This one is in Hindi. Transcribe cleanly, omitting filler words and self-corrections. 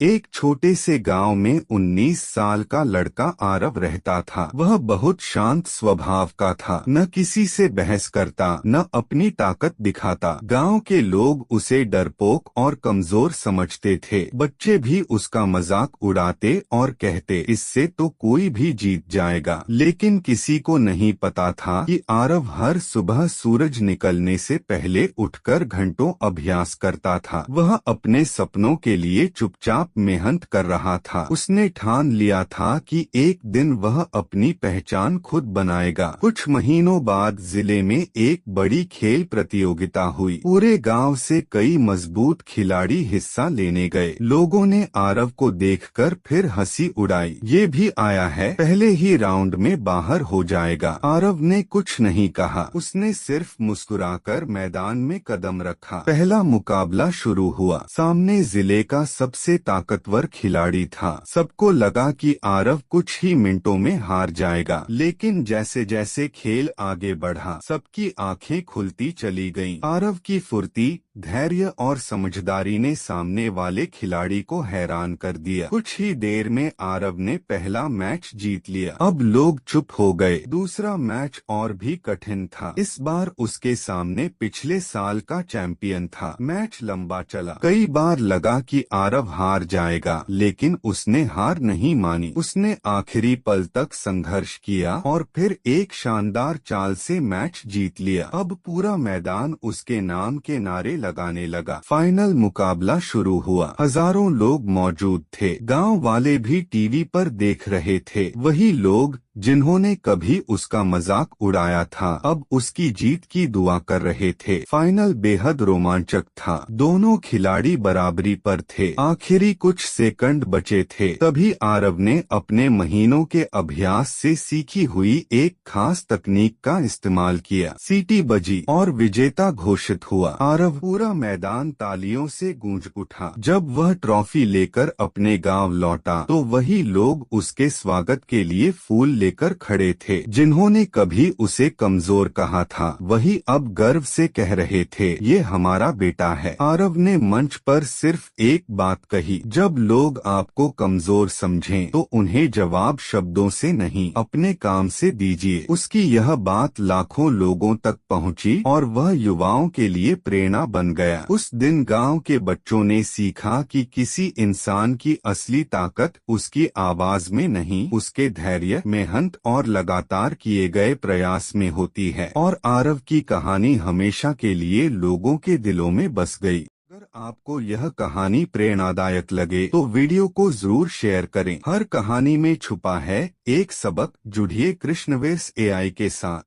एक छोटे से गांव में 19 साल का लड़का आरव रहता था। वह बहुत शांत स्वभाव का था, न किसी से बहस करता, न अपनी ताकत दिखाता। गांव के लोग उसे डरपोक और कमजोर समझते थे। बच्चे भी उसका मजाक उड़ाते और कहते, इससे तो कोई भी जीत जाएगा। लेकिन किसी को नहीं पता था कि आरव हर सुबह सूरज निकलने से पहले उठकर घंटों अभ्यास करता था। वह अपने सपनों के लिए चुपचाप मेहनत कर रहा था। उसने ठान लिया था कि एक दिन वह अपनी पहचान खुद बनाएगा। कुछ महीनों बाद जिले में एक बड़ी खेल प्रतियोगिता हुई। पूरे गांव से कई मजबूत खिलाड़ी हिस्सा लेने गए। लोगों ने आरव को देखकर फिर हंसी उड़ाई। ये भी आया है, पहले ही राउंड में बाहर हो जाएगा। आरव ने कुछ नहीं कहा, उसने सिर्फ मुस्कुराकर मैदान में कदम रखा। पहला मुकाबला शुरू हुआ। सामने जिले का सबसे ताकतवर खिलाड़ी था। सबको लगा कि आरव कुछ ही मिनटों में हार जाएगा, लेकिन जैसे जैसे खेल आगे बढ़ा, सबकी आंखें खुलती चली गईं। आरव की फुर्ती, धैर्य और समझदारी ने सामने वाले खिलाड़ी को हैरान कर दिया। कुछ ही देर में आरव ने पहला मैच जीत लिया। अब लोग चुप हो गए। दूसरा मैच और भी कठिन था। इस बार उसके सामने पिछले साल का चैंपियन था। मैच लंबा चला। कई बार लगा कि आरव हार जाएगा, लेकिन उसने हार नहीं मानी। उसने आखिरी पल तक संघर्ष किया और फिर एक शानदार चाल से मैच जीत लिया। अब पूरा मैदान उसके नाम के नारे लगाने लगा। फाइनल मुकाबला शुरू हुआ। हजारों लोग मौजूद थे। गांव वाले भी टीवी पर देख रहे थे। वही लोग जिन्होंने कभी उसका मजाक उड़ाया था, अब उसकी जीत की दुआ कर रहे थे। फाइनल बेहद रोमांचक था। दोनों खिलाड़ी बराबरी पर थे। आखिरी कुछ सेकंड बचे थे, तभी आरव ने अपने महीनों के अभ्यास से सीखी हुई एक खास तकनीक का इस्तेमाल किया। सीटी बजी और विजेता घोषित हुआ। आरव पूरा मैदान तालियों से गूंज उठा। जब वह ट्रॉफी लेकर अपने गांव लौटा, तो वही लोग उसके स्वागत के लिए फूल लेकर खड़े थे। जिन्होंने कभी उसे कमजोर कहा था, वही अब गर्व से कह रहे थे, ये हमारा बेटा है। आरव ने मंच पर सिर्फ एक बात कही, जब लोग आपको कमजोर समझें, तो उन्हें जवाब शब्दों से नहीं, अपने काम से दीजिए। उसकी यह बात लाखों लोगों तक पहुंची और वह युवाओं के लिए प्रेरणा बन गया। उस दिन गांव के बच्चों ने सीखा कि किसी इंसान की असली ताकत उसकी आवाज में नहीं, उसके धैर्य, मेहनत और लगातार किए गए प्रयास में होती है। और आरव की कहानी हमेशा के लिए लोगों के दिलों में बस गई। अगर आपको यह कहानी प्रेरणादायक लगे तो वीडियो को जरूर शेयर करें। हर कहानी में छुपा है एक सबक। जुड़िए कृष्णवेस एआई के साथ।